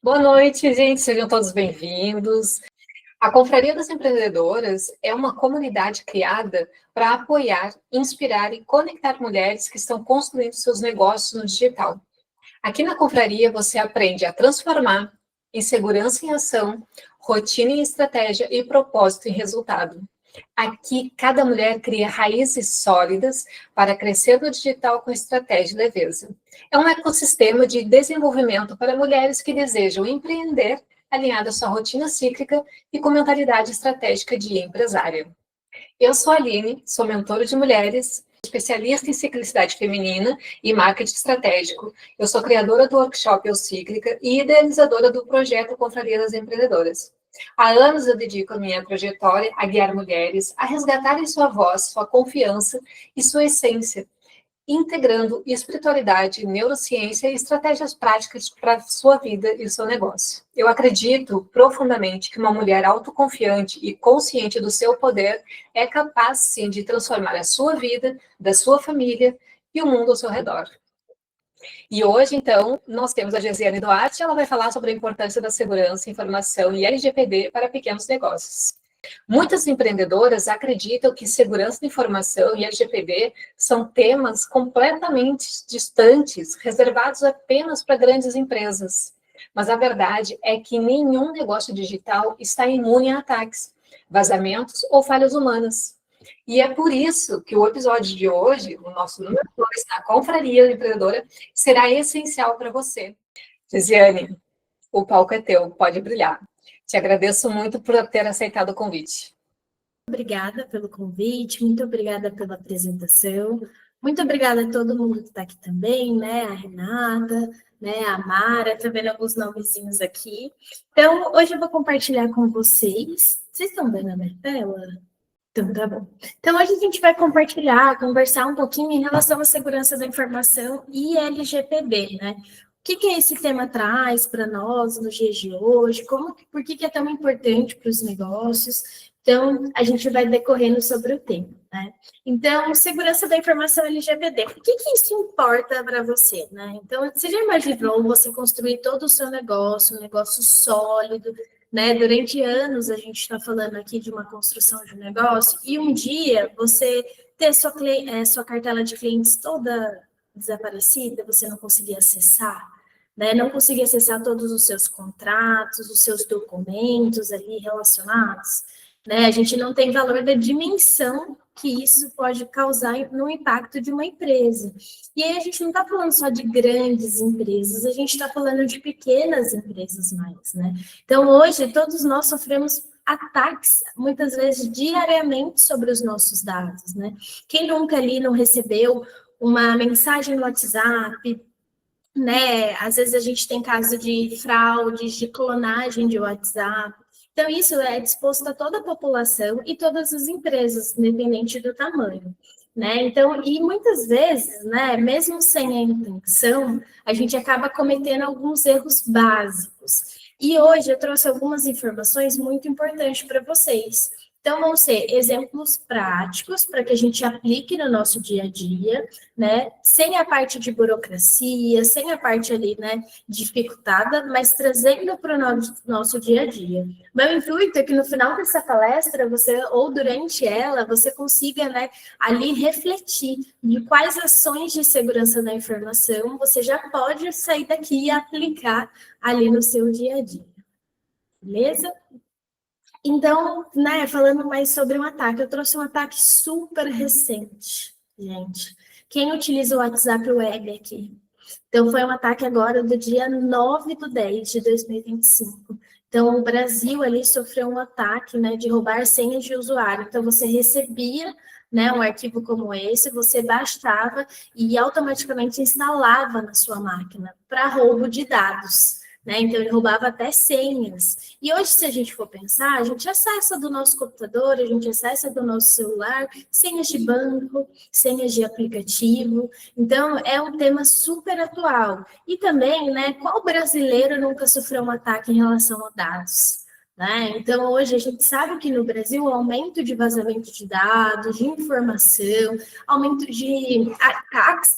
Boa noite, gente. Sejam todos bem-vindos. A Confraria das Empreendedoras é uma comunidade criada para apoiar, inspirar e conectar mulheres que estão construindo seus negócios no digital. Aqui na Confraria você aprende a transformar em segurança em ação, rotina em estratégia e propósito em resultado. Aqui, cada mulher cria raízes sólidas para crescer no digital com estratégia e leveza. É um ecossistema de desenvolvimento para mulheres que desejam empreender, alinhada à sua rotina cíclica e com mentalidade estratégica de empresária. Eu sou a Aline, sou mentora de mulheres, especialista em ciclicidade feminina e marketing estratégico. Eu sou criadora do workshop Eu Cíclica e idealizadora do projeto Confraria das Empreendedoras. Há anos eu dedico a minha trajetória a guiar mulheres a resgatarem sua voz, sua confiança e sua essência, integrando espiritualidade, neurociência e estratégias práticas para a sua vida e o seu negócio. Eu acredito profundamente que uma mulher autoconfiante e consciente do seu poder é capaz, sim, de transformar a sua vida, da sua família e o mundo ao seu redor. E hoje, então, nós temos a Gesiane Duarte, ela vai falar sobre a importância da segurança, informação e LGPD para pequenos negócios. Muitas empreendedoras acreditam que segurança da informação e LGPD são temas completamente distantes, reservados apenas para grandes empresas. Mas a verdade é que nenhum negócio digital está imune a ataques, vazamentos ou falhas humanas. E é por isso que o episódio de hoje, o nosso número 2, a Confraria Empreendedora, será essencial para você. Gesiane, o palco é teu, pode brilhar. Te agradeço muito por ter aceitado o convite. Obrigada pelo convite, muito obrigada pela apresentação, muito obrigada a todo mundo que está aqui também, né? A Renata, né? A Mara, tô vendo alguns nomezinhos aqui. Então, hoje eu vou compartilhar com vocês. Vocês estão vendo a minha tela? Então, tá bom. Então, hoje a gente vai compartilhar, conversar um pouquinho em relação à segurança da informação e LGPD, né? O que esse tema traz para nós nos dias de hoje? Por que é tão importante para os negócios? Então, a gente vai decorrendo sobre o tema, né? Então, segurança da informação LGPD. Por que isso importa para você, né? Então, você já imaginou você construir todo o seu negócio, um negócio sólido, né? Durante anos, a gente está falando aqui de uma construção de um negócio, e um dia você ter sua cartela de clientes toda desaparecida, você não conseguir acessar, né? Não conseguir acessar todos os seus contratos, os seus documentos ali relacionados, né? A gente não tem valor da dimensão que isso pode causar no impacto de uma empresa. E aí a gente não está falando só de grandes empresas, a gente está falando de pequenas empresas mais, né? Então, hoje, todos nós sofremos ataques, muitas vezes, diariamente sobre os nossos dados, né? Quem nunca ali não recebeu uma mensagem no WhatsApp, né? Às vezes a gente tem caso de fraudes, de clonagem de WhatsApp. Então, isso é disposto a toda a população e todas as empresas, independente do tamanho, né? Então, e muitas vezes, né, mesmo sem a intenção, a gente acaba cometendo alguns erros básicos. E hoje eu trouxe algumas informações muito importantes para vocês. Então, vão ser exemplos práticos para que a gente aplique no nosso dia a dia, né? Sem a parte de burocracia, sem a parte ali, né, dificultada, mas trazendo para o nosso dia a dia. Meu intuito é que no final dessa palestra, você, ou durante ela, você consiga, né, ali refletir de quais ações de segurança da informação você já pode sair daqui e aplicar ali no seu dia a dia. Beleza? Então, né, falando mais sobre um ataque, eu trouxe um ataque super recente, gente. Quem utiliza o WhatsApp Web aqui? Então, foi um ataque agora do dia 9/10/2025. Então, o Brasil ali sofreu um ataque, né, de roubar senhas de usuário. Então, você recebia, né, um arquivo como esse, você baixava e automaticamente instalava na sua máquina para roubo de dados. Né? Então, ele roubava até senhas. E hoje, se a gente for pensar, a gente acessa do nosso computador, a gente acessa do nosso celular, senhas de banco, senhas de aplicativo. Então, é um tema super atual. E também, né, qual brasileiro nunca sofreu um ataque em relação a dados? Né? Então, hoje a gente sabe que no Brasil o aumento de vazamento de dados, de informação, aumento de ataques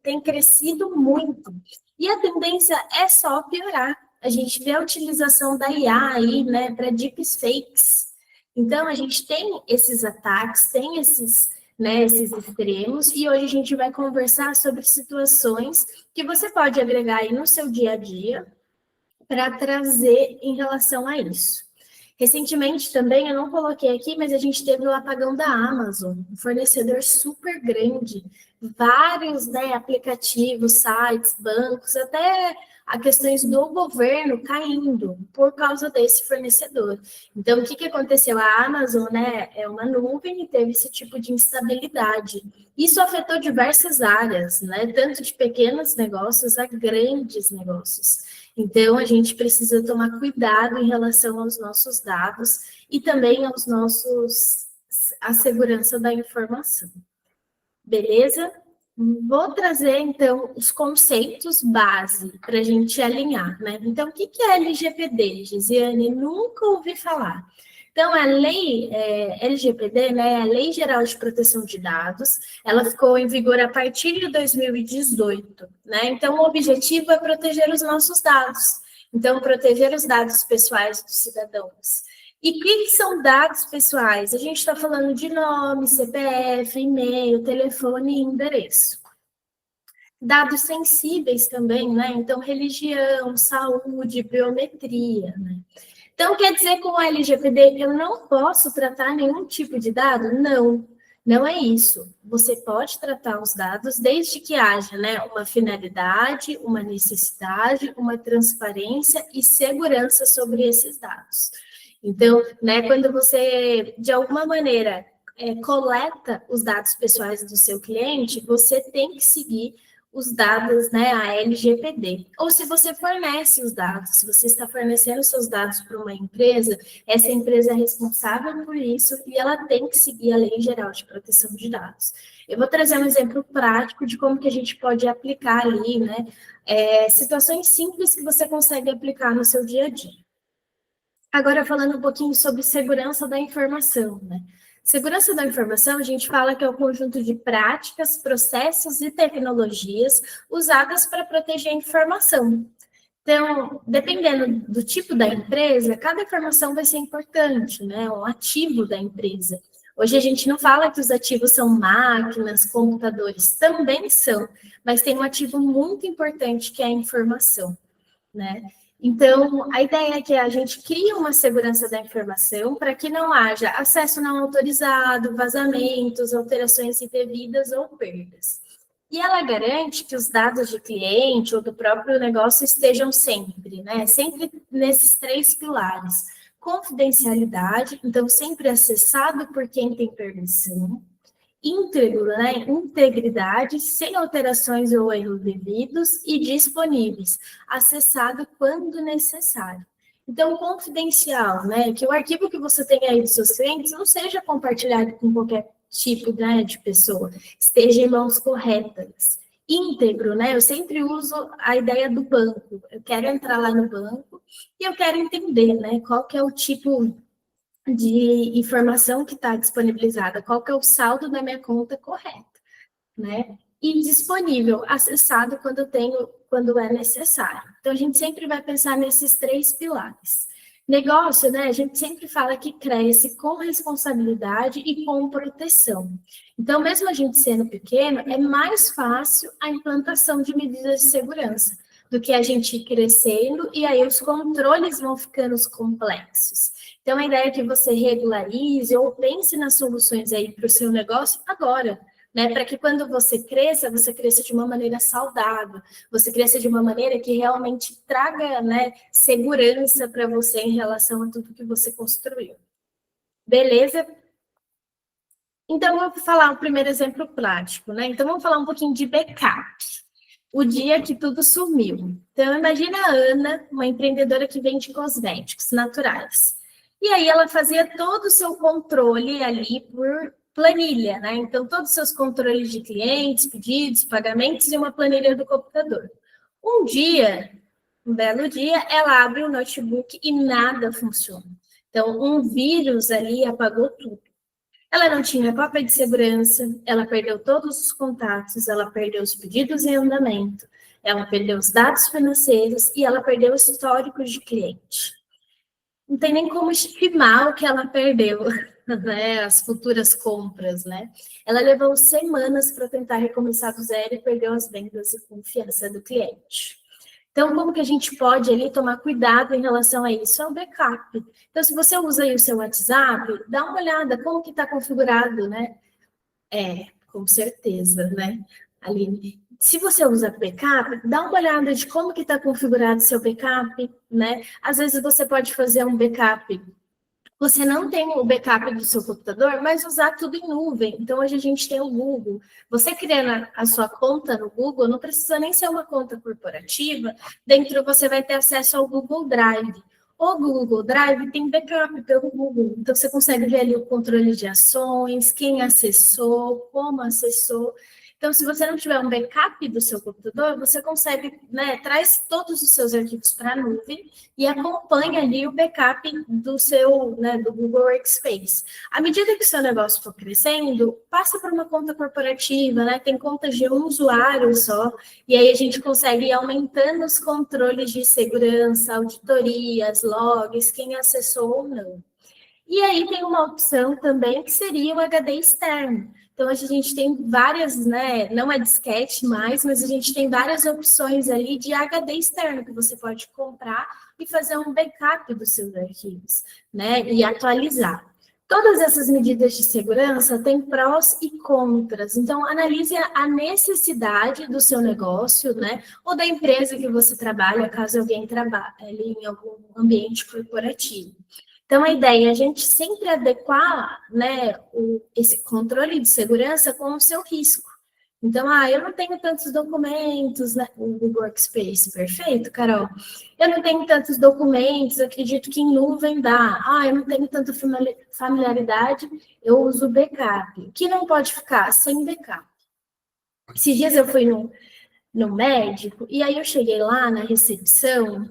tem crescido muito. E a tendência é só piorar. a gente vê a utilização da IA aí, né, para deepfakes. Então, a gente tem esses ataques, tem esses, né, esses extremos, e hoje a gente vai conversar sobre situações que você pode agregar aí no seu dia a dia para trazer em relação a isso. Recentemente também, eu não coloquei aqui, mas a gente teve o apagão da Amazon, um fornecedor super grande, vários, né, aplicativos, sites, bancos, até a questões do governo caindo por causa desse fornecedor. Então, o que, que aconteceu? A Amazon, né, é uma nuvem e teve esse tipo de instabilidade. Isso afetou diversas áreas, né, tanto de pequenos negócios a grandes negócios. Então, a gente precisa tomar cuidado em relação aos nossos dados e também à segurança da informação. Beleza? Vou trazer, então, os conceitos base para a gente alinhar, né? Então, o que é LGPD, Gisiane? Nunca ouvi falar. Então, a lei LGPD, né, a Lei Geral de Proteção de Dados, ela ficou em vigor a partir de 2018, né? Então, o objetivo é proteger os nossos dados. Então, proteger os dados pessoais dos cidadãos. E o que são dados pessoais? A gente está falando de nome, CPF, e-mail, telefone e endereço. Dados sensíveis também, né? Então, religião, saúde, biometria, né? Então, quer dizer que com o LGPD eu não posso tratar nenhum tipo de dado? Não, não é isso. Você pode tratar os dados desde que haja, né, uma finalidade, uma necessidade, uma transparência e segurança sobre esses dados. Então, né, quando você, de alguma maneira, coleta os dados pessoais do seu cliente, você tem que seguir os dados, né, a LGPD. Ou se você fornece os dados, se você está fornecendo seus dados para uma empresa, essa empresa é responsável por isso e ela tem que seguir a Lei Geral de Proteção de Dados. Eu vou trazer um exemplo prático de como que a gente pode aplicar ali, né, situações simples que você consegue aplicar no seu dia a dia. Agora, falando um pouquinho sobre segurança da informação, né? Segurança da informação, a gente fala que é o conjunto de práticas, processos e tecnologias usadas para proteger a informação. Então, dependendo do tipo da empresa, cada informação vai ser importante, né? Um ativo da empresa. Hoje a gente não fala que os ativos são máquinas, computadores, também são, mas tem um ativo muito importante que é a informação, né? Então, a ideia é que a gente crie uma segurança da informação para que não haja acesso não autorizado, vazamentos, alterações indevidas ou perdas. E ela garante que os dados de cliente ou do próprio negócio estejam sempre, né? Sempre nesses 3 pilares. Confidencialidade, então sempre acessado por quem tem permissão. Íntegro, né? Integridade, sem alterações ou erros devidos e disponíveis, acessado quando necessário. Então, confidencial, né? Que o arquivo que você tem aí dos seus clientes não seja compartilhado com qualquer tipo, né, de pessoa, esteja em mãos corretas. Íntegro, né? Eu sempre uso a ideia do banco. Eu quero entrar lá no banco e eu quero entender, né, qual que é o tipo de informação que está disponibilizada, qual que é o saldo da minha conta correto, né? E disponível, acessado quando é necessário. Então, a gente sempre vai pensar nesses 3 pilares. Negócio, né? A gente sempre fala que cresce com responsabilidade e com proteção. Então, mesmo a gente sendo pequeno, é mais fácil a implantação de medidas de segurança do que a gente ir crescendo, e aí os controles vão ficando complexos. Então, a ideia é que você regularize ou pense nas soluções aí para o seu negócio agora, né? Para que quando você cresça de uma maneira saudável, você cresça de uma maneira que realmente traga, né, segurança para você em relação a tudo que você construiu. Beleza? Então, eu vou falar o primeiro exemplo prático, né? Então, vamos falar um pouquinho de backup. O dia que tudo sumiu. Então, imagina a Ana, uma empreendedora que vende cosméticos naturais. E aí ela fazia todo o seu controle ali por planilha, né? Então, todos os seus controles de clientes, pedidos, pagamentos e uma planilha do computador. Um dia, um belo dia, ela abre o notebook e nada funciona. Então, um vírus ali apagou tudo. Ela não tinha cópia de segurança, ela perdeu todos os contatos, ela perdeu os pedidos em andamento, ela perdeu os dados financeiros e ela perdeu o histórico de cliente. Não tem nem como estimar o que ela perdeu, né? As futuras compras, né? Ela levou semanas para tentar recomeçar do zero e perdeu as vendas e confiança do cliente. Então, como que a gente pode ali tomar cuidado em relação a isso? É o backup. Então, se você usa aí o seu WhatsApp, dá uma olhada como que está configurado, né? Com certeza, né, Aline? Se você usa backup, dá uma olhada de como que está configurado seu backup, né? Às vezes você pode fazer um backup. Você não tem o backup do seu computador, mas usar tudo em nuvem. Então, hoje a gente tem o Google. Você criando a sua conta no Google, não precisa nem ser uma conta corporativa. Dentro você vai ter acesso ao Google Drive. O Google Drive tem backup pelo Google. Então, você consegue ver ali o controle de ações, quem acessou, como acessou. Então, se você não tiver um backup do seu computador, você consegue, né, traz todos os seus arquivos para a nuvem e acompanha ali o backup do seu, né, do Google Workspace. À medida que o seu negócio for crescendo, passa para uma conta corporativa, né? Tem contas de um usuário só, e aí a gente consegue ir aumentando os controles de segurança, auditorias, logs, quem acessou ou não. E aí tem uma opção também que seria o HD externo. Então, hoje a gente tem várias, né? Não é disquete mais, mas a gente tem várias opções ali de HD externo que você pode comprar e fazer um backup dos seus arquivos, né? E atualizar. Todas essas medidas de segurança têm prós e contras. Então, analise a necessidade do seu negócio, né? Ou da empresa que você trabalha, caso alguém trabalhe em algum ambiente corporativo. Então, a ideia é a gente sempre adequar, né, esse controle de segurança com o seu risco. Então, eu não tenho tantos documentos, né, o Google Workspace, perfeito, Carol? Eu não tenho tantos documentos, acredito que em nuvem dá. Eu não tenho tanta familiaridade, eu uso backup. O que não pode ficar? Sem backup. Esses dias eu fui no médico, e aí eu cheguei lá na recepção,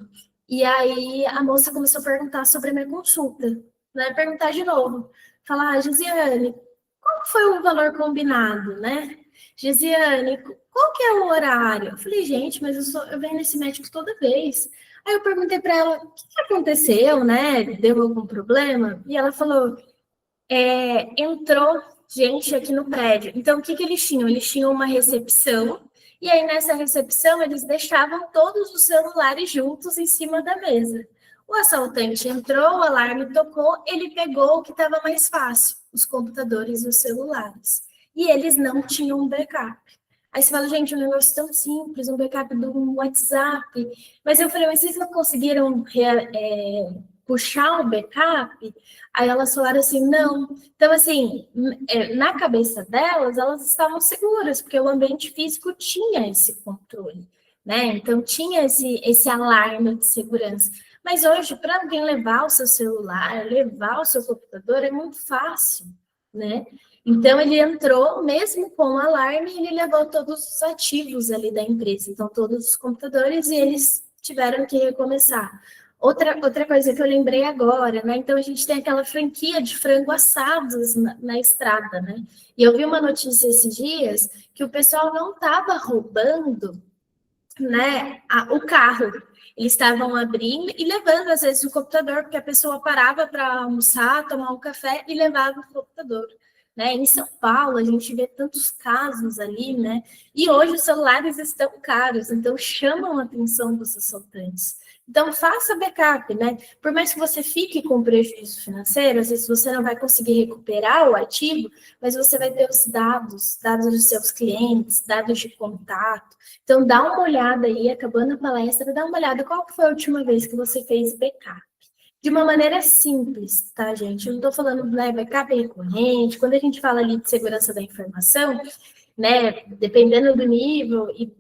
e aí a moça começou a perguntar sobre a minha consulta, né? Perguntar de novo. Falar, Gisiane, qual foi o valor combinado, né? Gisiane, qual que é o horário? Eu falei, gente, mas eu venho nesse médico toda vez. Aí eu perguntei para ela, o que aconteceu, né? Deu algum problema? E ela falou, entrou gente aqui no prédio. Então, o que eles tinham? Eles tinham uma recepção, e aí nessa recepção eles deixavam todos os celulares juntos em cima da mesa. O assaltante entrou, o alarme tocou, ele pegou o que estava mais fácil, os computadores e os celulares. E eles não tinham um backup. Aí você fala, gente, um negócio tão simples, um backup do WhatsApp. Mas eu falei, mas vocês não conseguiram puxar o backup? Aí elas falaram assim, não. Então, assim, na cabeça delas, elas estavam seguras, porque o ambiente físico tinha esse controle, né? Então, tinha esse alarme de segurança. Mas hoje, para alguém levar o seu celular, levar o seu computador, é muito fácil, né? Então, ele entrou, mesmo com o alarme, ele levou todos os ativos ali da empresa, então todos os computadores, e eles tiveram que recomeçar. Outra coisa que eu lembrei agora, né? Então, a gente tem aquela franquia de frango assados na estrada, né? E eu vi uma notícia esses dias que o pessoal não estava roubando, né, o carro. Eles estavam abrindo e levando, às vezes, o computador, porque a pessoa parava para almoçar, tomar um café e levava o computador. Né? Em São Paulo, a gente vê tantos casos ali, né? E hoje os celulares estão caros, então chamam a atenção dos assaltantes. Então, faça backup, né? Por mais que você fique com prejuízo financeiro, às vezes você não vai conseguir recuperar o ativo, mas você vai ter os dados dos seus clientes, dados de contato. Então, dá uma olhada aí, acabando a palestra, dá uma olhada qual foi a última vez que você fez backup. De uma maneira simples, tá, gente? Eu não estou falando, né, backup recorrente. Quando a gente fala ali de segurança da informação, né, dependendo do nível e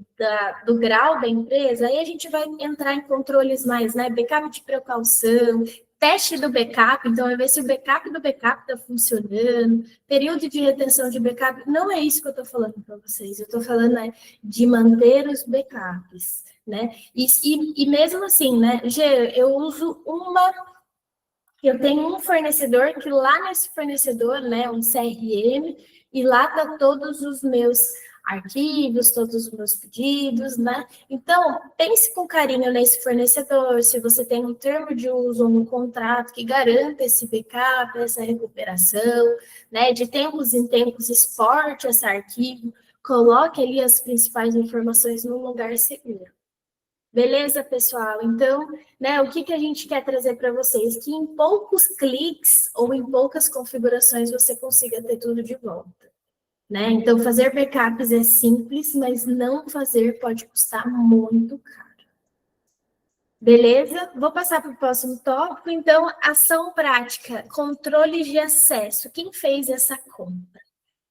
do grau da empresa, aí a gente vai entrar em controles mais, né, backup de precaução, teste do backup, então vai ver se o backup do backup está funcionando, período de retenção de backup, não é isso que eu estou falando para vocês, eu estou falando, né, de manter os backups, né, e mesmo assim, né, eu uso eu tenho um fornecedor que lá nesse fornecedor, né, um CRM, e lá tá todos os meus arquivos, todos os meus pedidos, né? Então, pense com carinho nesse fornecedor, se você tem um termo de uso ou um contrato que garanta esse backup, essa recuperação, né? De tempos em tempos, exporte esse arquivo, coloque ali as principais informações num lugar seguro. Beleza, pessoal? Então, né, o que a gente quer trazer para vocês? Que em poucos cliques ou em poucas configurações você consiga ter tudo de volta. Né? Então, fazer backups é simples, mas não fazer pode custar muito caro. Beleza? Vou passar para o próximo tópico. Então, ação prática, controle de acesso. Quem fez essa compra?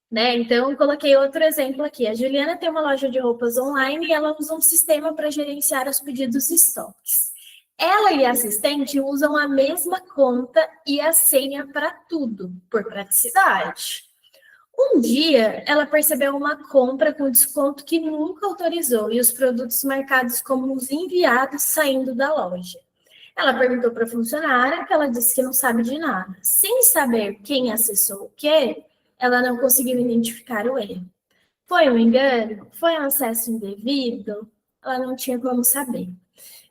Né? Então, coloquei outro exemplo aqui. A Juliana tem uma loja de roupas online e ela usa um sistema para gerenciar os pedidos e estoques. Ela e a assistente usam a mesma conta e a senha para tudo, por praticidade. Um dia, ela percebeu uma compra com desconto que nunca autorizou e os produtos marcados como os enviados saindo da loja. Ela perguntou para a funcionária, que ela disse que não sabe de nada. Sem saber quem acessou o quê, ela não conseguiu identificar o erro. Foi um engano? Foi um acesso indevido? Ela não tinha como saber.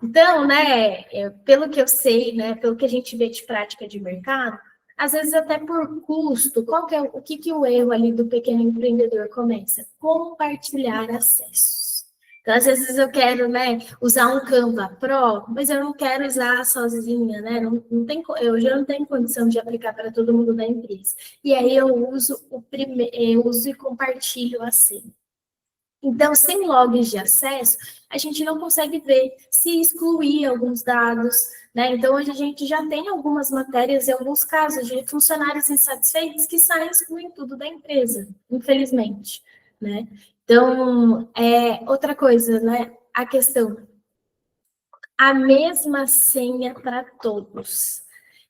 Então, né, pelo que eu sei, né, pelo que a gente vê de prática de mercado, às vezes até por custo, o que o erro ali do pequeno empreendedor começa? Compartilhar acessos. Então, às vezes eu quero, né, usar um Canva Pro, mas eu não quero usar sozinha, né? Eu já não tenho condição de aplicar para todo mundo da empresa. E aí eu uso eu uso e compartilho a senha. Então, sem logs de acesso, a gente não consegue ver se excluir alguns dados, né? Então, hoje a gente já tem algumas matérias e alguns casos de funcionários insatisfeitos que saem e excluem tudo da empresa, infelizmente, né? Então, outra coisa, né? A questão, a mesma senha para todos,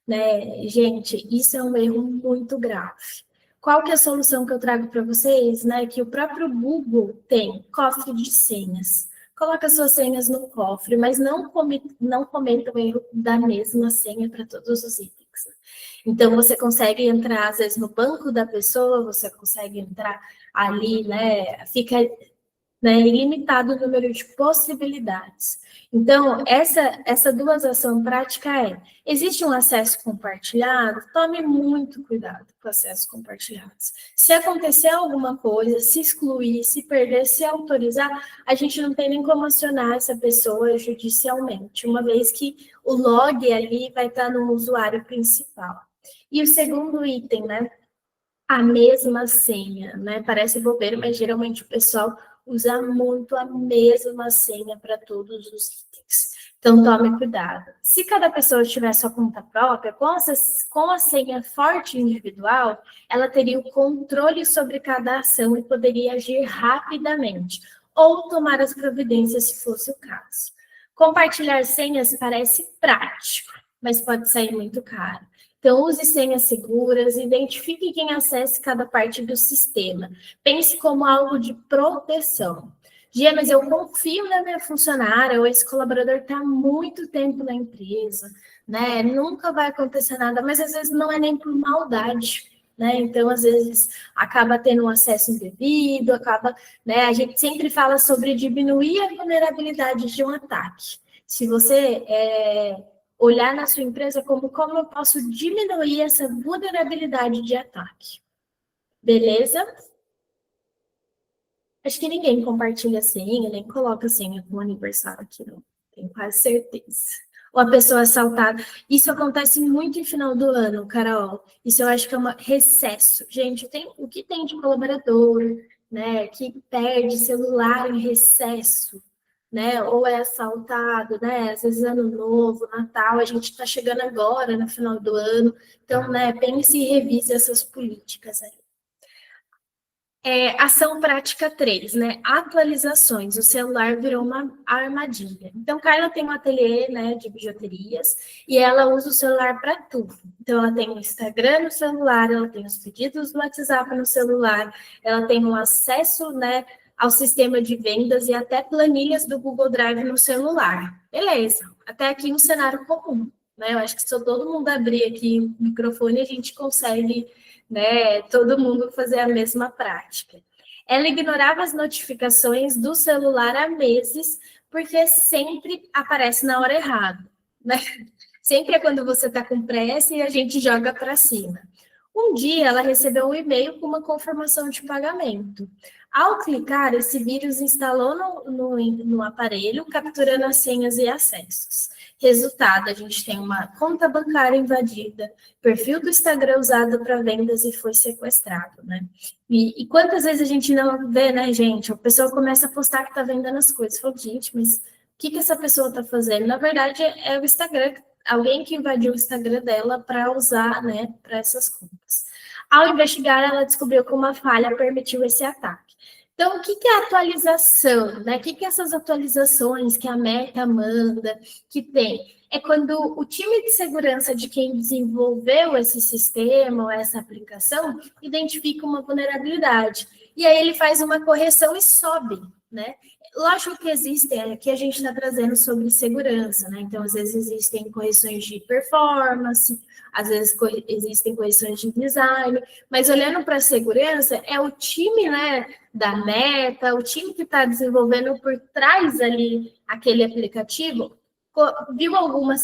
né? Gente, isso é um erro muito grave. Qual que é a solução que eu trago para vocês, né? Que o próprio Google tem cofre de senhas. Coloca suas senhas no cofre, mas não cometa o erro da mesma senha para todos os itens. Então, você consegue entrar, às vezes, no banco da pessoa, você consegue entrar ali, né? Fica, né, ilimitado o número de possibilidades. Então, essa duas ação prática existe um acesso compartilhado? Tome muito cuidado com acessos compartilhados. Se acontecer alguma coisa, se excluir, se perder, se autorizar, a gente não tem nem como acionar essa pessoa judicialmente, uma vez que o log ali vai estar no usuário principal. E o segundo item, né? A mesma senha, né? Parece bobeira, mas geralmente o pessoal usa muito a mesma senha para todos os itens. Então, tome cuidado. Se cada pessoa tiver sua conta própria, com a senha forte individual, ela teria o controle sobre cada ação e poderia agir rapidamente, ou tomar as providências se fosse o caso. Compartilhar senhas parece prático, mas pode sair muito caro. Então, use senhas seguras, identifique quem acesse cada parte do sistema. Pense como algo de proteção. Gia, mas eu confio na minha funcionária, ou esse colaborador está há muito tempo na empresa, né? Nunca vai acontecer nada, mas às vezes não é nem por maldade, né? Então, às vezes, acaba tendo um acesso indevido, né? A gente sempre fala sobre diminuir a vulnerabilidade de um ataque. Se você olhar na sua empresa como eu posso diminuir essa vulnerabilidade de ataque. Beleza? Acho que ninguém compartilha a senha, nem coloca a senha com o aniversário aqui, não. Tenho quase certeza. Ou a pessoa assaltada. Isso acontece muito em final do ano, Carol. Isso eu acho que é um recesso. Gente, o que tem de colaborador, né, que perde celular em recesso, né? Ou é assaltado, né? Às vezes ano novo, Natal, a gente está chegando agora no final do ano. Então, né, pense e revise essas políticas aí. Ação prática 3, né? Atualizações. O celular virou uma armadilha. Então, Carla tem um ateliê, né, de bijuterias e ela usa o celular para tudo. Então, ela tem o Instagram no celular, ela tem os pedidos do WhatsApp no celular, ela tem um acesso, né, ao sistema de vendas e até planilhas do Google Drive no celular. Beleza, até aqui um cenário comum, né? Eu acho que se todo mundo abrir aqui o microfone, a gente consegue, né, todo mundo fazer a mesma prática. Ela ignorava as notificações do celular há meses, porque sempre aparece na hora errada, né? Sempre é quando você está com pressa e a gente joga para cima. Um dia, ela recebeu um e-mail com uma confirmação de pagamento. Ao clicar, esse vírus instalou no aparelho, capturando as senhas e acessos. Resultado, a gente tem uma conta bancária invadida, perfil do Instagram usado para vendas e foi sequestrado, né? E quantas vezes a gente não vê, né, gente? A pessoa começa a postar que está vendendo as coisas. Fala, gente, mas o que essa pessoa está fazendo? Na verdade, é o Instagram, alguém que invadiu o Instagram dela para usar, né, para essas contas. Ao investigar, ela descobriu que uma falha permitiu esse ataque. Então, o que é atualização? Né? O que essas atualizações que a Meta manda, que tem? É quando o time de segurança de quem desenvolveu esse sistema ou essa aplicação identifica uma vulnerabilidade. E aí ele faz uma correção e sobe, né? Lógico que existem, aqui a gente está trazendo sobre segurança, né? Então, às vezes existem correções de performance, às vezes existem correções de design, mas olhando para a segurança, é o time, né, da Meta, o time que está desenvolvendo por trás ali aquele aplicativo, viu alguma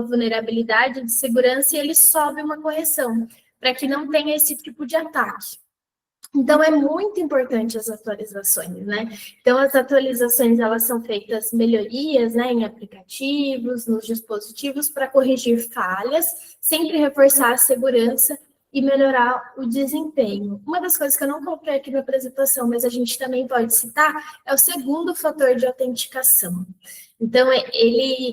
vulnerabilidade de segurança e ele sobe uma correção, para que não tenha esse tipo de ataque. Então, é muito importante as atualizações, né? Então, as atualizações, elas são feitas melhorias, né, em aplicativos, nos dispositivos, para corrigir falhas, sempre reforçar a segurança e melhorar o desempenho. Uma das coisas que eu não coloquei aqui na apresentação, mas a gente também pode citar, é o segundo fator de autenticação. Então,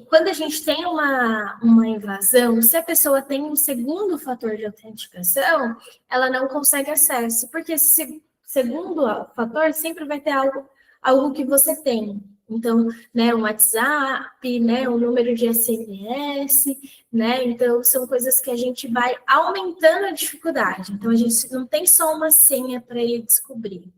quando a gente tem uma invasão, se a pessoa tem um segundo fator de autenticação, ela não consegue acesso, porque esse segundo fator sempre vai ter algo que você tem. Então, né, um WhatsApp, né, um número de SMS, né? Então, são coisas que a gente vai aumentando a dificuldade. Então, a gente não tem só uma senha para ele descobrir.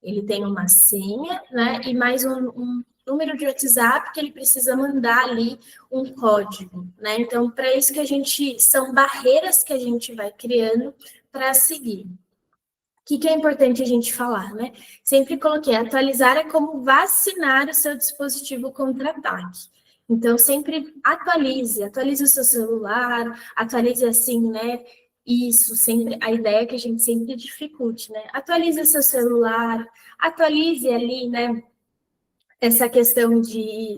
Ele tem uma senha, né, e mais um número de WhatsApp que ele precisa mandar ali um código, né? Então, para isso que são barreiras que a gente vai criando para seguir. O que é importante a gente falar, né? Sempre coloquei, atualizar é como vacinar o seu dispositivo contra ataque. Então, sempre atualize o seu celular, atualize assim, né? Isso, sempre, a ideia é que a gente sempre dificulte, né? Atualize o seu celular, atualize ali, né? Essa questão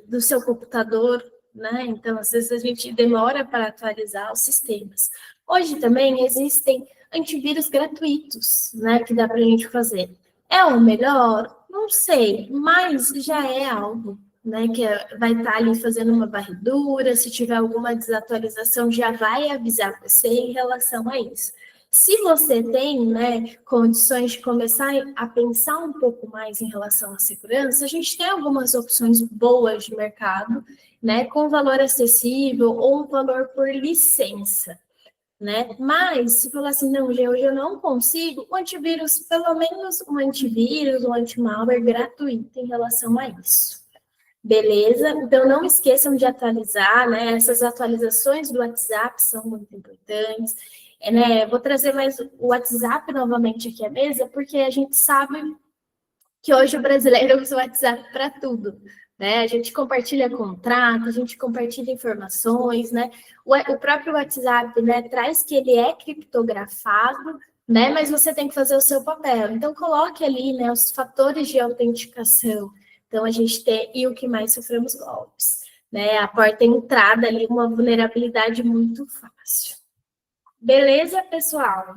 do seu computador, né? Então, às vezes a gente demora para atualizar os sistemas. Hoje também existem antivírus gratuitos, né? Que dá para a gente fazer. É o melhor? Não sei, mas já é algo, né? Que vai estar ali fazendo uma varredura, se tiver alguma desatualização, já vai avisar você em relação a isso. Se você tem, né, condições de começar a pensar um pouco mais em relação à segurança, a gente tem algumas opções boas de mercado, né, com valor acessível ou um valor por licença, né? Mas se falar assim, não, hoje eu não consigo, o antivírus, pelo menos um antivírus, um anti-malware gratuito em relação a isso. Beleza? Então, não esqueçam de atualizar, né? Essas atualizações do WhatsApp são muito importantes. Né? Vou trazer mais o WhatsApp novamente aqui à mesa, porque a gente sabe que hoje o brasileiro usa o WhatsApp para tudo. Né? A gente compartilha contrato, a gente compartilha informações, né? O próprio WhatsApp, né, traz que ele é criptografado, né? Mas você tem que fazer o seu papel. Então, coloque ali, né, os fatores de autenticação. Então, a gente tem, e o que mais sofremos golpes, né? A porta entrada ali, uma vulnerabilidade muito fácil. Beleza, pessoal?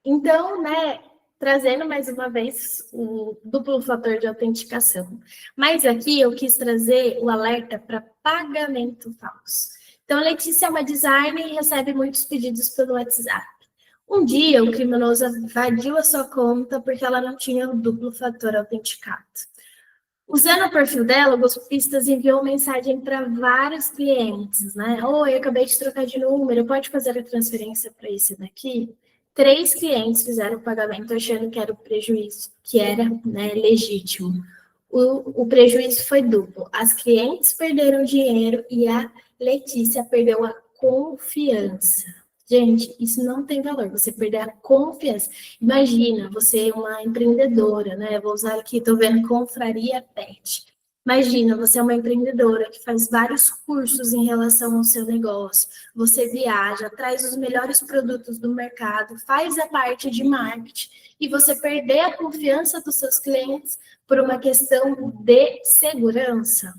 Então, né, trazendo mais uma vez o duplo fator de autenticação. Mas aqui eu quis trazer o alerta para pagamento falso. Então, a Letícia é uma designer e recebe muitos pedidos pelo WhatsApp. Um dia, o criminoso invadiu a sua conta porque ela não tinha o duplo fator autenticado. Usando o perfil dela, o golpistas enviou mensagem para vários clientes, né? Oi, eu acabei de trocar de número, pode fazer a transferência para esse daqui? 3 clientes fizeram o pagamento achando que era o prejuízo, que era, né, legítimo. O prejuízo foi duplo. As clientes perderam dinheiro e a Letícia perdeu a confiança. Gente, isso não tem valor, você perder a confiança. Imagina, você é uma empreendedora, né? Vou usar aqui, estou vendo Confraria Pet. Imagina, você é uma empreendedora que faz vários cursos em relação ao seu negócio. Você viaja, traz os melhores produtos do mercado, faz a parte de marketing e você perder a confiança dos seus clientes por uma questão de segurança.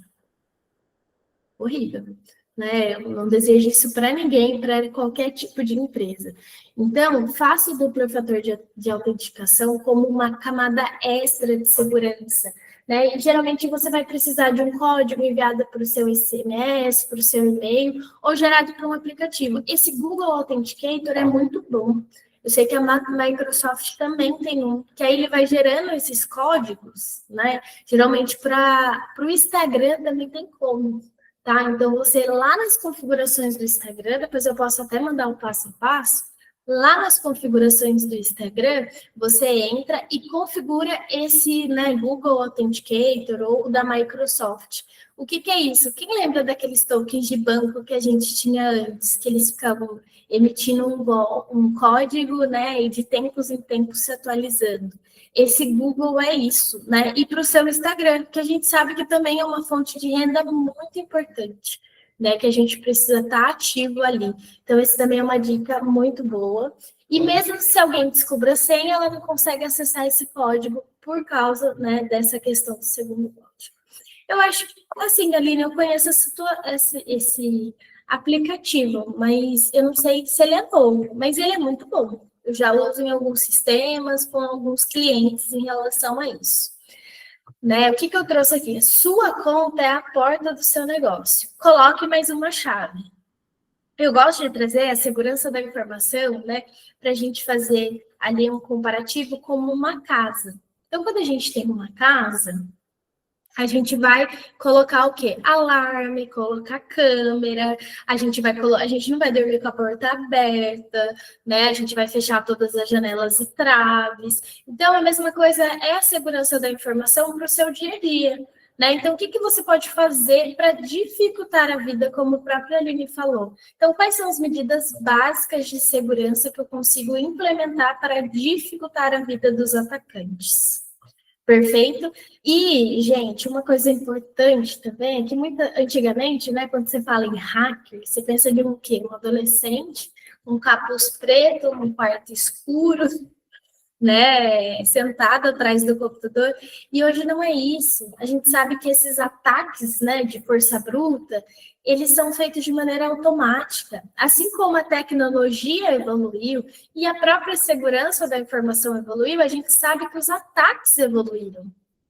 Horrível, né? Eu não desejo isso para ninguém, para qualquer tipo de empresa. Então, faça o duplo fator de autenticação como uma camada extra de segurança, né? E geralmente você vai precisar de um código enviado para o seu SMS, para o seu e-mail, ou gerado por um aplicativo. Esse Google Authenticator é muito bom. Eu sei que a Microsoft também tem um, que aí ele vai gerando esses códigos, né? Geralmente para o Instagram também tem como. Tá? Então, você lá nas configurações do Instagram, depois eu posso até mandar um passo a passo, lá nas configurações do Instagram, você entra e configura esse, né, Google Authenticator ou da Microsoft. O que é isso? Quem lembra daqueles tokens de banco que a gente tinha antes, que eles ficavam emitindo um código, né, e de tempos em tempos se atualizando? Esse Google é isso, né? E para o seu Instagram, que a gente sabe que também é uma fonte de renda muito importante, né? Que a gente precisa estar ativo ali. Então, esse também é uma dica muito boa. E mesmo se alguém descobrir a senha, ela não consegue acessar esse código por causa, né, dessa questão do segundo código. Eu acho que, assim, Aline, eu conheço esse aplicativo, mas eu não sei se ele é novo, mas ele é muito bom. Eu já uso em alguns sistemas, com alguns clientes em relação a isso. Né? O que eu trouxe aqui? Sua conta é a porta do seu negócio. Coloque mais uma chave. Eu gosto de trazer a segurança da informação, né, para a gente fazer ali um comparativo como uma casa. Então, quando a gente tem uma casa, a gente vai colocar o quê? Alarme, colocar câmera, a gente não vai dormir com a porta aberta, né? A gente vai fechar todas as janelas e traves. Então, a mesma coisa é a segurança da informação para o seu dia a dia, né? Então, o que você pode fazer para dificultar a vida, como a própria Aline falou? Então, quais são as medidas básicas de segurança que eu consigo implementar para dificultar a vida dos atacantes? Perfeito. E, gente, uma coisa importante também é que antigamente, né, quando você fala em hacker, você pensa de um quê? Um adolescente, um capuz preto, um quarto escuro, né, sentado atrás do computador, e hoje não é isso. A gente sabe que esses ataques, né, de força bruta, eles são feitos de maneira automática. Assim como a tecnologia evoluiu e a própria segurança da informação evoluiu, a gente sabe que os ataques evoluíram,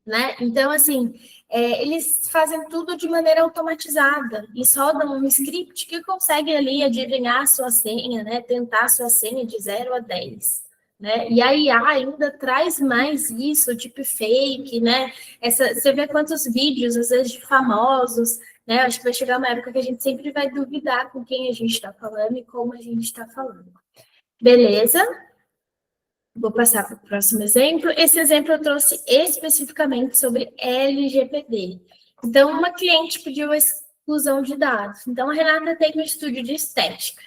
né? Então, assim, eles fazem tudo de maneira automatizada. Eles rodam um script que consegue ali adivinhar a sua senha, né, tentar a sua senha de 0 a 10. Né? E a IA ainda traz mais isso, tipo fake, né? Você vê quantos vídeos, às vezes, de famosos, né? Acho que vai chegar uma época que a gente sempre vai duvidar com quem a gente está falando e como a gente está falando. Beleza? Vou passar para o próximo exemplo. Esse exemplo eu trouxe especificamente sobre LGPD. Então, uma cliente pediu a exclusão de dados. Então, a Renata tem um estúdio de estética.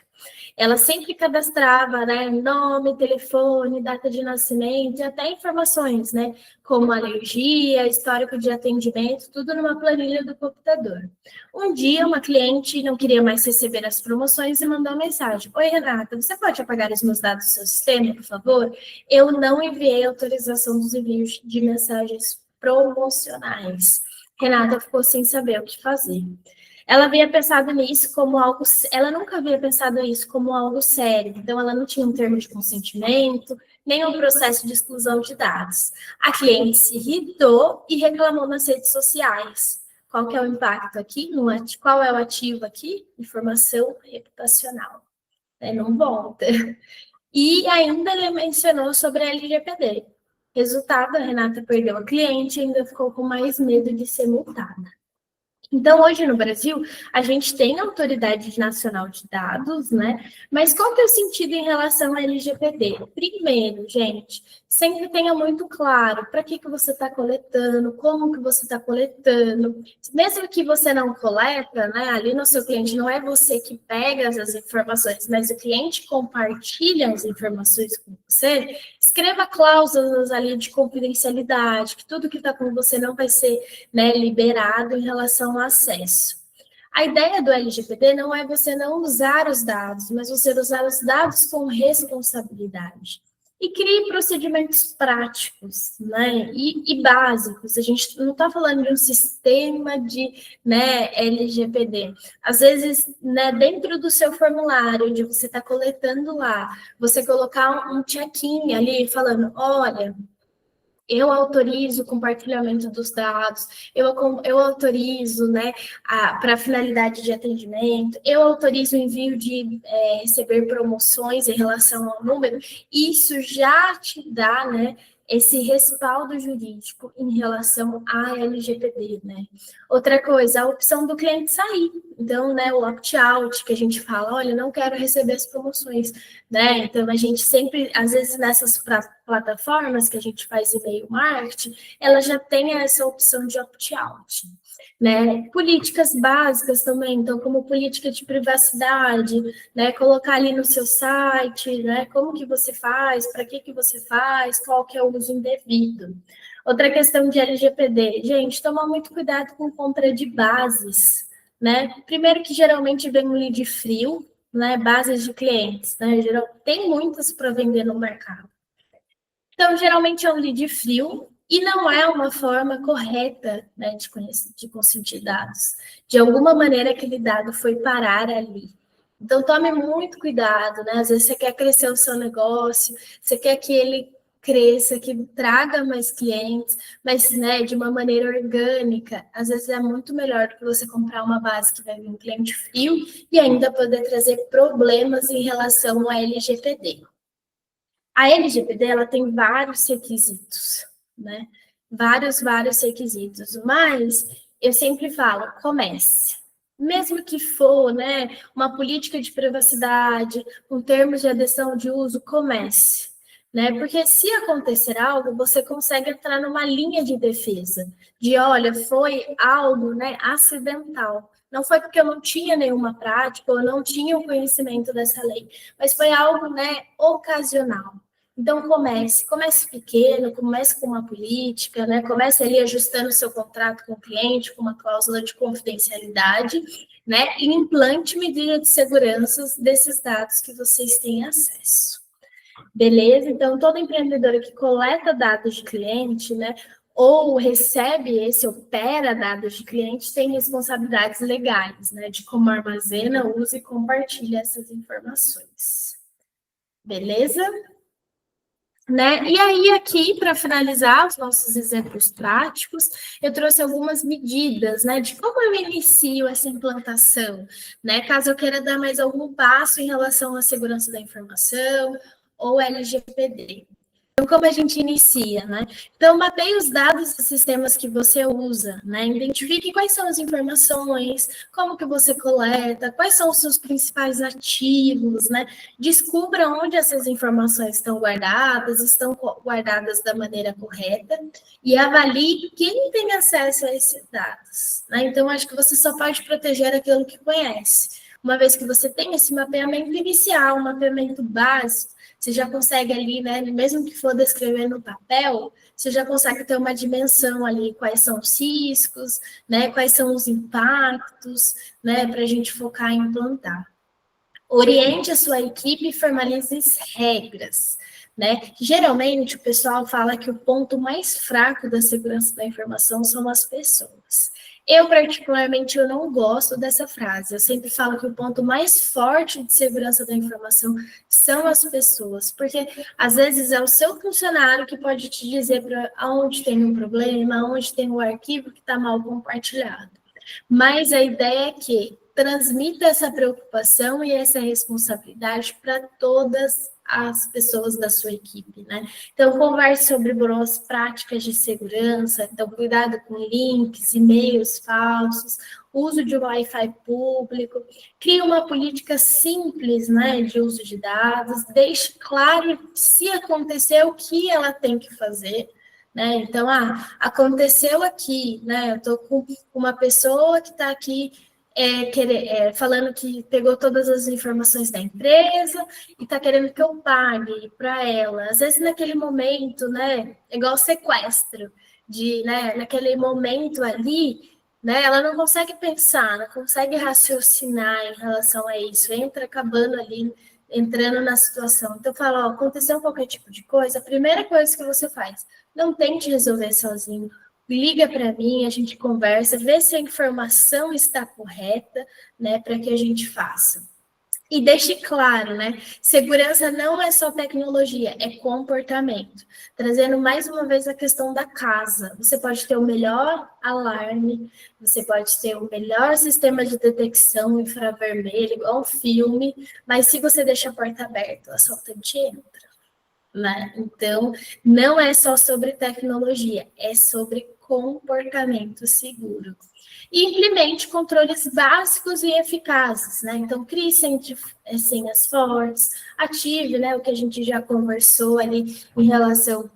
Ela sempre cadastrava, né, nome, telefone, data de nascimento e até informações, né, como alergia, histórico de atendimento, tudo numa planilha do computador. Um dia, uma cliente não queria mais receber as promoções e mandou uma mensagem. Oi, Renata, você pode apagar os meus dados do seu sistema, por favor? Eu não enviei autorização dos envios de mensagens promocionais. Renata ficou sem saber o que fazer. Ela havia pensado nisso como algo, ela nunca havia pensado nisso como algo sério, então ela não tinha um termo de consentimento, nem um processo de exclusão de dados. A cliente se irritou e reclamou nas redes sociais. Qual que é o impacto aqui? Qual é o ativo aqui? Informação reputacional. Não volta. E ainda ele mencionou sobre a LGPD. Resultado, a Renata perdeu a cliente e ainda ficou com mais medo de ser multada. Então, hoje no Brasil, a gente tem a Autoridade Nacional de Dados, né? Mas qual que é o sentido em relação à LGPD? Primeiro, gente, sempre tenha muito claro para que você está coletando, como que você está coletando. Mesmo que você não coleta, né, ali no seu cliente, não é você que pega as informações, mas o cliente compartilha as informações com você, escreva cláusulas ali de confidencialidade, que tudo que está com você não vai ser, né, liberado em relação ao acesso. A ideia do LGPD não é você não usar os dados, mas você usar os dados com responsabilidade. E crie procedimentos práticos, né, e básicos. A gente não está falando de um sistema de, né, LGPD. Às vezes, né, dentro do seu formulário, onde você está coletando lá, você colocar um check-in ali, falando, olha, eu autorizo o compartilhamento dos dados, eu autorizo, né, para finalidade de atendimento, eu autorizo o envio de receber promoções em relação ao número, isso já te dá, né, esse respaldo jurídico em relação à LGPD, né? Outra coisa, a opção do cliente sair. Então, né, o opt-out, que a gente fala, olha, não quero receber as promoções, né? Então, a gente sempre, às vezes, nessas plataformas que a gente faz e-mail marketing, ela já tem essa opção de opt-out. Né? Políticas básicas também, então, como política de privacidade, né? Colocar ali no seu site, né? Como que você faz, para que você faz, qual que é o uso indevido. Outra questão de LGPD, gente, toma muito cuidado com compra de bases, né? Primeiro que geralmente vem um lead frio, né? Bases de clientes, né? Tem muitas para vender no mercado. Então, geralmente é um lead frio, e não é uma forma correta, né, de consentir dados. De alguma maneira, aquele dado foi parar ali. Então, tome muito cuidado, né? Às vezes você quer crescer o seu negócio, você quer que ele cresça, que traga mais clientes, mas, né, de uma maneira orgânica. Às vezes é muito melhor do que você comprar uma base que vai vir um cliente frio e ainda poder trazer problemas em relação à LGPD. A LGPD, ela tem vários requisitos, né? Vários requisitos, mas eu sempre falo, comece. Mesmo que for, né, uma política de privacidade, com termos de adesão de uso, comece. Né? Porque se acontecer algo, você consegue entrar numa linha de defesa, de olha, foi algo, né, acidental. Não foi porque eu não tinha nenhuma prática, ou não tinha o conhecimento dessa lei, mas foi algo, né, ocasional. Então, comece pequeno, comece com uma política, né? Comece ali ajustando o seu contrato com o cliente, com uma cláusula de confidencialidade, né? E implante medidas de segurança desses dados que vocês têm acesso. Beleza? Então, todo empreendedor que coleta dados de cliente, né? Ou recebe opera dados de cliente, tem responsabilidades legais, né? De como armazena, usa e compartilha essas informações. Beleza? Né? E aí, aqui, para finalizar os nossos exemplos práticos, eu trouxe algumas medidas, né, de como eu inicio essa implantação, né, caso eu queira dar mais algum passo em relação à segurança da informação ou LGPD. Então, como a gente inicia, né? Então, mapeie os dados dos sistemas que você usa, né? Identifique quais são as informações, como que você coleta, quais são os seus principais ativos, né? Descubra onde essas informações estão guardadas da maneira correta e avalie quem tem acesso a esses dados, né? Então, acho que você só pode proteger aquilo que conhece. Uma vez que você tem esse mapeamento inicial, um mapeamento básico, você já consegue ali, né, mesmo que for descrever no papel, você já consegue ter uma dimensão ali, quais são os riscos, né, quais são os impactos, né, para a gente focar em implantar. Oriente a sua equipe e formalize regras, né? Geralmente o pessoal fala que o ponto mais fraco da segurança da informação são as pessoas. Eu, particularmente, eu não gosto dessa frase. Eu sempre falo que o ponto mais forte de segurança da informação são as pessoas, porque às vezes é o seu funcionário que pode te dizer aonde tem um problema, aonde tem um arquivo que está mal compartilhado. Mas a ideia é que transmita essa preocupação e essa responsabilidade para todas as pessoas da sua equipe, né? Então, converse sobre boas práticas de segurança, então, cuidado com links, e-mails falsos, uso de Wi-Fi público, crie uma política simples, né, de uso de dados, deixe claro se acontecer o que ela tem que fazer, né? Então, aconteceu aqui, né? Eu estou com uma pessoa que está aqui falando que pegou todas as informações da empresa e está querendo que eu pague para ela. Às vezes, naquele momento, né, é igual sequestro, né, naquele momento ali, né, ela não consegue pensar, não consegue raciocinar em relação a isso, entra acabando ali, entrando na situação. Então, eu falo, aconteceu qualquer tipo de coisa, a primeira coisa que você faz, não tente resolver sozinho, liga para mim, a gente conversa, vê se a informação está correta, né, para que a gente faça. E deixe claro, né, segurança não é só tecnologia, é comportamento. Trazendo mais uma vez a questão da casa. Você pode ter o melhor alarme, você pode ter o melhor sistema de detecção infravermelho, igual um filme, mas se você deixa a porta aberta, o assaltante entra. Né? Então, não é só sobre tecnologia, é sobre comportamento seguro. E implemente controles básicos e eficazes, né? Então, crie senhas fortes, ative, né, o que a gente já conversou ali em relação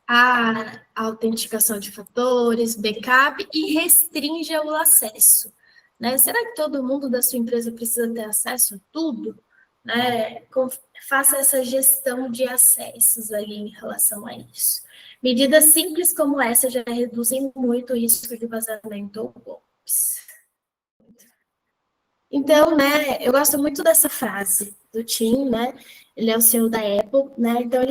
à autenticação de fatores, backup e restrinja o acesso. Né? Será que todo mundo da sua empresa precisa ter acesso a tudo? Né? Faça essa gestão de acessos ali em relação a isso. Medidas simples como essa já reduzem muito o risco de vazamento ou golpes. Então, né, eu gosto muito dessa frase do Tim, né? Ele é o CEO da Apple, né? Então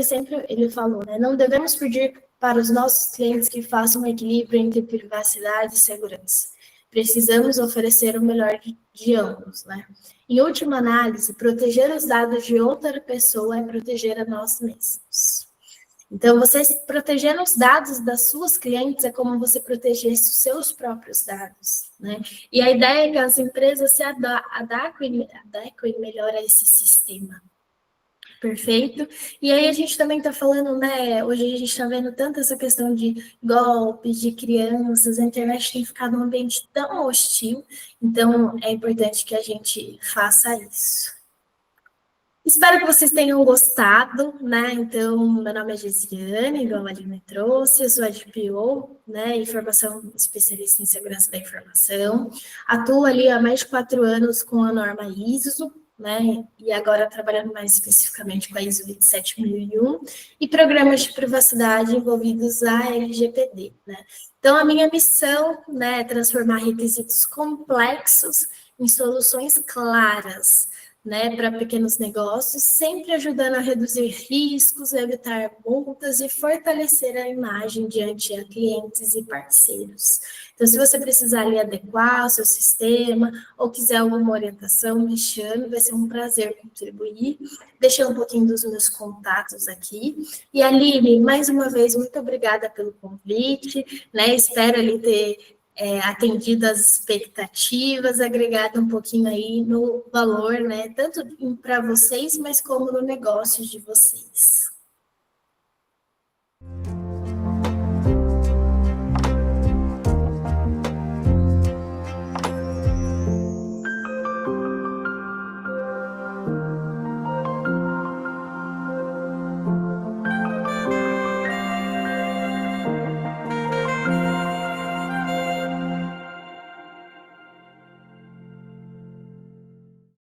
ele falou, né? Não devemos pedir para os nossos clientes que façam um equilíbrio entre privacidade e segurança. Precisamos oferecer o melhor de ambos, né? Em última análise, proteger os dados de outra pessoa é proteger a nós mesmos. Então, você protegendo os dados das suas clientes é como você protegesse os seus próprios dados, né? E a ideia é que as empresas se adequem melhor a esse sistema. Perfeito? E aí a gente também está falando, né? Hoje a gente está vendo tanto essa questão de golpes, de crianças, a internet tem ficado um ambiente tão hostil, então é importante que a gente faça isso. Espero que vocês tenham gostado, né? Então, meu nome é Gesiane, igual a Aline trouxe, eu sou a DPO, né? Informação especialista em segurança da informação. Atuo ali há mais de 4 anos com a norma ISO, né? E agora trabalhando mais especificamente com a ISO 27001 e programas de privacidade envolvidos a LGPD, né? Então, a minha missão, né, é transformar requisitos complexos em soluções claras, né, para pequenos negócios, sempre ajudando a reduzir riscos, evitar multas e fortalecer a imagem diante a clientes e parceiros. Então, se você precisar ali adequar o seu sistema ou quiser alguma orientação, me chame, vai ser um prazer contribuir. Deixei um pouquinho dos meus contatos aqui. E, Aline, mais uma vez, muito obrigada pelo convite, né, espero ali ter atendido as expectativas, agregado um pouquinho aí no valor, né, tanto para vocês, mas como no negócio de vocês.